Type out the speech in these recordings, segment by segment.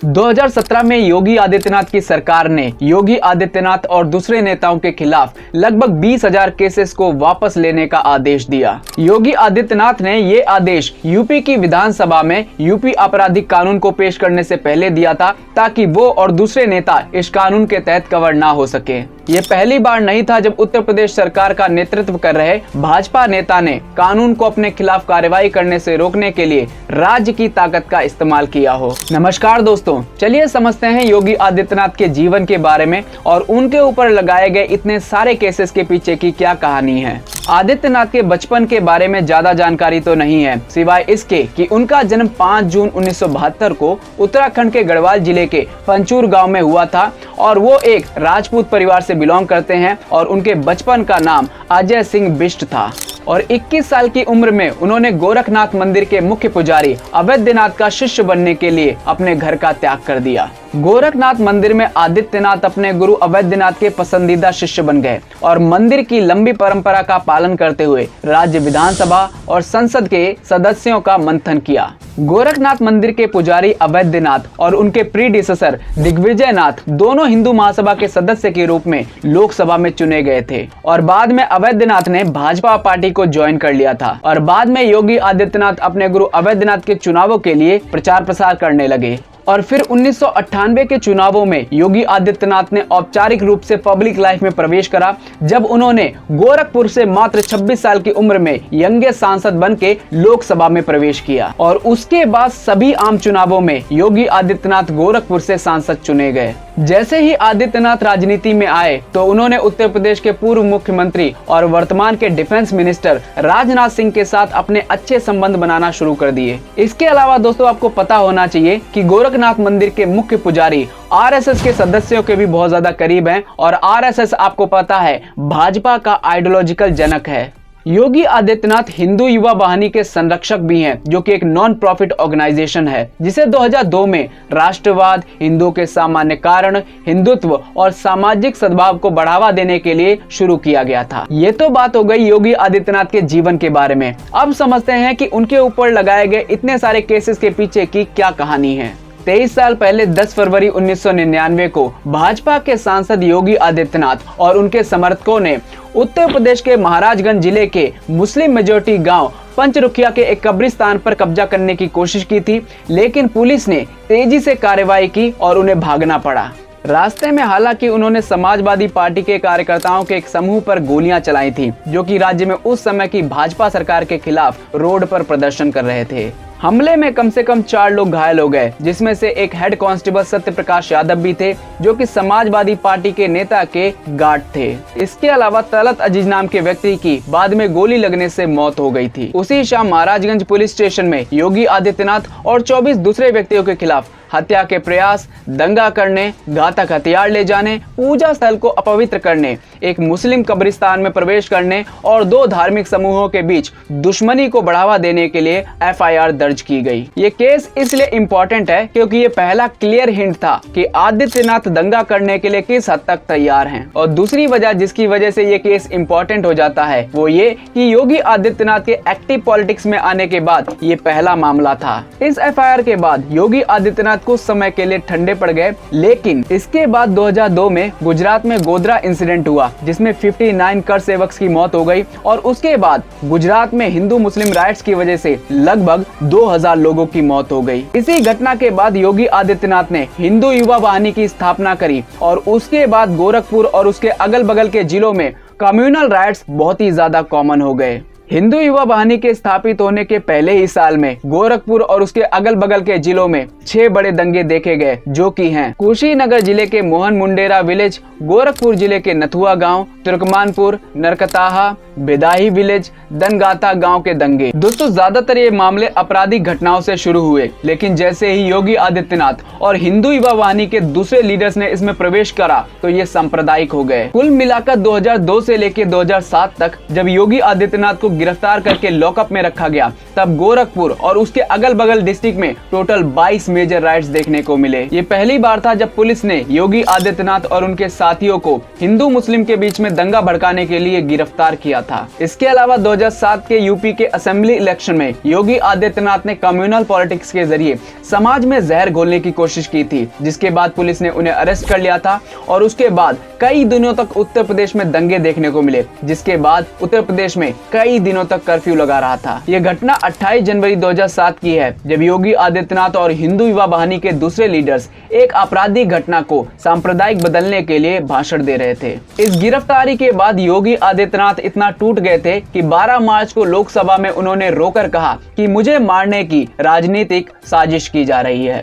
2017 में योगी आदित्यनाथ की सरकार ने योगी आदित्यनाथ और दूसरे नेताओं के खिलाफ लगभग 20,000 केसेस को वापस लेने का आदेश दिया। योगी आदित्यनाथ ने ये आदेश यूपी की विधानसभा में यूपी आपराधिक कानून को पेश करने से पहले दिया था, ताकि वो और दूसरे नेता इस कानून के तहत कवर ना हो सके। ये पहली बार नहीं था जब उत्तर प्रदेश सरकार का नेतृत्व कर रहे भाजपा नेता ने कानून को अपने खिलाफ कार्रवाई करने से रोकने के लिए राज्य की ताकत का इस्तेमाल किया हो। नमस्कार दोस्तों, चलिए समझते हैं योगी आदित्यनाथ के जीवन के बारे में और उनके ऊपर लगाए गए इतने सारे केसेस के पीछे की क्या कहानी है। आदित्यनाथ के बचपन के बारे में ज्यादा जानकारी तो नहीं है, सिवाय इसके कि उनका जन्म 5 जून 1972 को उत्तराखंड के गढ़वाल जिले के पंचूर गांव में हुआ था और वो एक राजपूत परिवार से बिलोंग करते हैं और उनके बचपन का नाम अजय सिंह बिष्ट था और 21 साल की उम्र में उन्होंने गोरखनाथ मंदिर के मुख्य पुजारी अवैधनाथ का शिष्य बनने के लिए अपने घर का त्याग कर दिया। गोरखनाथ मंदिर में आदित्यनाथ अपने गुरु अवैधनाथ के पसंदीदा शिष्य बन गए और मंदिर की लंबी परंपरा का पालन करते हुए राज्य विधानसभा और संसद के सदस्यों का मंथन किया। गोरखनाथ मंदिर के पुजारी अवैधनाथ और उनके प्रीडिसेसर दिग्विजयनाथ दोनों हिंदू महासभा के सदस्य के रूप में लोकसभा में चुने गए थे और बाद में अवैधनाथ ने भाजपा पार्टी को ज्वाइन कर लिया था और बाद में योगी आदित्यनाथ अपने गुरु अवैधनाथ के चुनावों के लिए प्रचार प्रसार करने लगे। और फिर 1998 के चुनावों में योगी आदित्यनाथ ने औपचारिक रूप से पब्लिक लाइफ में प्रवेश करा, जब उन्होंने गोरखपुर से मात्र 26 साल की उम्र में यंगेस्ट सांसद बन के लोकसभा में प्रवेश किया और उसके बाद सभी आम चुनावों में योगी आदित्यनाथ गोरखपुर से सांसद चुने गए। जैसे ही आदित्यनाथ राजनीति में आए तो उन्होंने उत्तर प्रदेश के पूर्व मुख्यमंत्री और वर्तमान के डिफेंस मिनिस्टर राजनाथ सिंह के साथ अपने अच्छे संबंध बनाना शुरू कर दिए। इसके अलावा दोस्तों, आपको पता होना चाहिए कि गोरखनाथ मंदिर के मुख्य पुजारी आरएसएस के सदस्यों के भी बहुत ज्यादा करीब हैं और आरएसएस आपको पता है भाजपा का आइडियोलॉजिकल जनक है। योगी आदित्यनाथ हिंदू युवा वाहिनी के संरक्षक भी हैं, जो कि एक नॉन प्रॉफिट ऑर्गेनाइजेशन है जिसे 2002 में राष्ट्रवाद, हिंदुओं के सामान्य कारण, हिंदुत्व और सामाजिक सद्भाव को बढ़ावा देने के लिए शुरू किया गया था। ये तो बात हो गई योगी आदित्यनाथ के जीवन के बारे में। अब समझते हैं कि उनके ऊपर लगाए गए इतने सारे केसेस के पीछे की क्या कहानी है। 23 साल पहले 10 फरवरी 1999 को भाजपा के सांसद योगी आदित्यनाथ और उनके समर्थकों ने उत्तर प्रदेश के महाराजगंज जिले के मुस्लिम मेजोरिटी गांव पंचरुखिया के एक कब्रिस्तान पर कब्जा करने की कोशिश की थी, लेकिन पुलिस ने तेजी से कार्रवाई की और उन्हें भागना पड़ा। रास्ते में हालांकि उन्होंने समाजवादी पार्टी के कार्यकर्ताओं के एक समूह पर गोलियां चलाई थी, जो कि राज्य में उस समय की भाजपा सरकार के खिलाफ रोड पर प्रदर्शन कर रहे थे। हमले में कम से कम 4 लोग घायल हो गए, जिसमें से एक हेड कांस्टेबल सत्य प्रकाश यादव भी थे, जो कि समाजवादी पार्टी के नेता के गार्ड थे। इसके अलावा तलत अजीज नाम के व्यक्ति की बाद में गोली लगने से मौत हो गई थी। उसी शाम महाराजगंज पुलिस स्टेशन में योगी आदित्यनाथ और 24 दूसरे व्यक्तियों के खिलाफ हत्या के प्रयास, दंगा करने, घातक हथियार ले जाने, पूजा स्थल को अपवित्र करने, एक मुस्लिम कब्रिस्तान में प्रवेश करने और 2 धार्मिक समूहों के बीच दुश्मनी को बढ़ावा देने के लिए एफआईआर दर्ज की गई। ये केस इसलिए इम्पोर्टेंट है क्योंकि ये पहला क्लियर हिंट था कि आदित्यनाथ दंगा करने के लिए किस हद तक तैयार हैं। और दूसरी वजह जिसकी वजह से ये केस इम्पोर्टेंट हो जाता है वो ये कि योगी आदित्यनाथ के एक्टिव पॉलिटिक्स में आने के बाद ये पहला मामला था। इस एफआईआर के बाद योगी आदित्यनाथ कुछ समय के लिए ठंडे पड़ गए, लेकिन इसके बाद 2002 में गुजरात में गोधरा इंसिडेंट हुआ, जिसमें 59 कर सेवक की मौत हो गई और उसके बाद गुजरात में हिंदू मुस्लिम राइट्स की वजह से लगभग 2000 लोगों की मौत हो गई। इसी घटना के बाद योगी आदित्यनाथ ने हिंदू युवा वाहिनी की स्थापना करी और उसके बाद गोरखपुर और उसके अगल बगल के जिलों में कम्युनल राइट्स बहुत ही ज्यादा कॉमन हो गए। हिंदू युवा वाहिनी के स्थापित होने के पहले ही साल में गोरखपुर और उसके अगल बगल के जिलों में 6 बड़े दंगे देखे गए, जो कि हैं कुशीनगर जिले के मोहन मुंडेरा विलेज, गोरखपुर जिले के नथुआ गांव, तुर्कमानपुर, नरकताहा, बेदाही विलेज, दनगाता गांव के दंगे। दोस्तों, ज्यादातर ये मामले आपराधिक घटनाओं से शुरू हुए, लेकिन जैसे ही योगी आदित्यनाथ और हिंदू युवा वाहिनी के दूसरे लीडर्स ने इसमें प्रवेश करा तो ये सांप्रदायिक हो गए। कुल मिलाकर 2002 से लेकर 2007 तक जब योगी आदित्यनाथ को गिरफ्तार करके लॉकअप में रखा गया, तब गोरखपुर और उसके अगल बगल डिस्ट्रिक्ट में टोटल 22 मेजर राइट्स देखने को मिले। ये पहली बार था जब पुलिस ने योगी आदित्यनाथ और उनके साथियों को हिंदू मुस्लिम के बीच में दंगा भड़काने के लिए गिरफ्तार किया था। इसके अलावा 2007 के यूपी के असेंबली इलेक्शन में योगी आदित्यनाथ ने कम्युनल पॉलिटिक्स के जरिए समाज में जहर घोलने की कोशिश की थी, जिसके बाद पुलिस ने उन्हें अरेस्ट कर लिया था और उसके बाद कई दिनों तक उत्तर प्रदेश में दंगे देखने को मिले, जिसके बाद उत्तर प्रदेश में कई दिनों तक कर्फ्यू लगा रहा था। यह घटना 28 जनवरी 2007 की है, जब योगी आदित्यनाथ और हिंदू युवा वाहिनी के दूसरे लीडर्स एक आपराधिक घटना को सांप्रदायिक बदलने के लिए भाषण दे रहे थे। इस गिरफ्तारी के बाद योगी आदित्यनाथ इतना टूट गए थे कि 12 मार्च को लोकसभा में उन्होंने रोकर कहा कि मुझे मारने की राजनीतिक साजिश की जा रही है।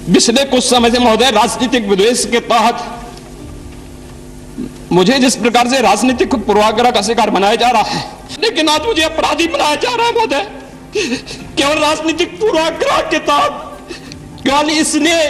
पिछले कुछ समय से महोदय राजनीतिक विद्वेष के तहत मुझे जिस प्रकार से राजनीतिक पूर्वाग्रह का शिकार बनाया जा रहा है, लेकिन आज मुझे अपराधी बनाया जा रहा है महोदय, केवल राजनीतिक पूर्वाग्रह के तहत, केवल इसलिए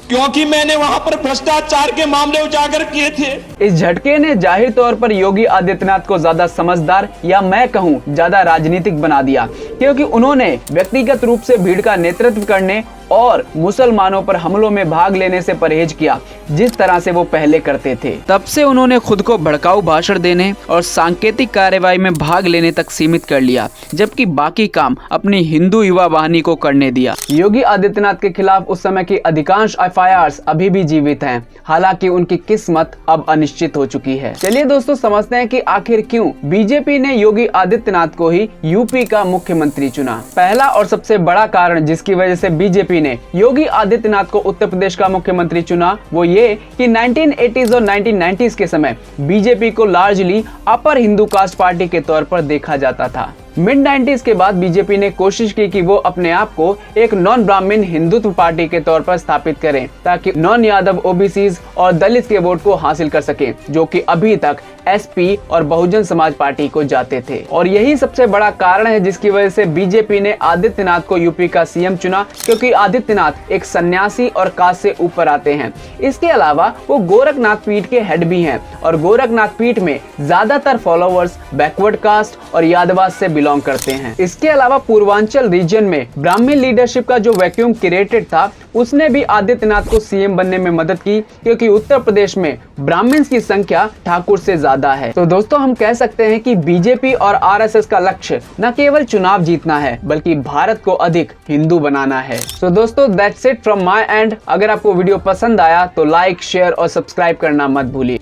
क्योंकि मैंने वहां पर भ्रष्टाचार के मामले उजागर किए थे। इस झटके ने जाहिर तौर पर योगी आदित्यनाथ को ज्यादा समझदार या मैं कहूं ज्यादा राजनीतिक बना दिया, क्योंकि उन्होंने व्यक्तिगत रूप से भीड़ का नेतृत्व करने और मुसलमानों पर हमलों में भाग लेने से परहेज किया, जिस तरह से वो पहले करते थे। तब से उन्होंने खुद को भड़काऊ भाषण देने और सांकेतिक कार्यवाही में भाग लेने तक सीमित कर लिया, जबकि बाकी काम अपनी हिंदू युवा वाहिनी को करने दिया। योगी आदित्यनाथ के खिलाफ उस समय की अधिकांश एफआईआर्स अभी भी जीवित हैं, हालांकि उनकी किस्मत अब अनिश्चित हो चुकी है। चलिए दोस्तों, समझते हैं कि आखिर क्यों बीजेपी ने योगी आदित्यनाथ को ही यूपी का मुख्यमंत्री चुना। पहला और सबसे बड़ा कारण जिसकी वजह से बीजेपी ने योगी आदित्यनाथ को उत्तर प्रदेश का मुख्यमंत्री चुना, वो ये कि 1980s और 1990s के समय बीजेपी को लार्जली अपर हिंदू कास्ट पार्टी के तौर पर देखा जाता था। मिड 90s के बाद बीजेपी ने कोशिश की कि वो अपने आप को एक नॉन ब्राह्मण हिंदुत्व पार्टी के तौर पर स्थापित करें, ताकि नॉन यादव ओबीसीज और दलित के वोट को हासिल कर सकें, जो कि अभी तक एसपी और बहुजन समाज पार्टी को जाते थे। और यही सबसे बड़ा कारण है जिसकी वजह से बीजेपी ने आदित्यनाथ को यूपी का सीएम चुना, क्योंकि आदित्यनाथ एक सन्यासी और कास्ट से ऊपर आते हैं। इसके अलावा वो गोरखनाथ पीठ के हेड भी हैं और गोरखनाथ पीठ में ज्यादातर फॉलोअर्स बैकवर्ड कास्ट और यादवास से बिलोंग करते हैं। इसके अलावा पूर्वांचल रीजन में ब्राह्मण लीडरशिप का जो वैक्यूम क्रिएटेड था, उसने भी आदित्यनाथ को सीएम बनने में मदद की, क्योंकि उत्तर प्रदेश में ब्राह्मण्स की संख्या ठाकुर से ज्यादा है। तो दोस्तों, हम कह सकते हैं कि बीजेपी और आरएसएस का लक्ष्य न केवल चुनाव जीतना है, बल्कि भारत को अधिक हिंदू बनाना है। तो दोस्तों, that's it from my and. अगर आपको वीडियो पसंद आया तो लाइक, शेयर और सब्सक्राइब करना मत भूलिए।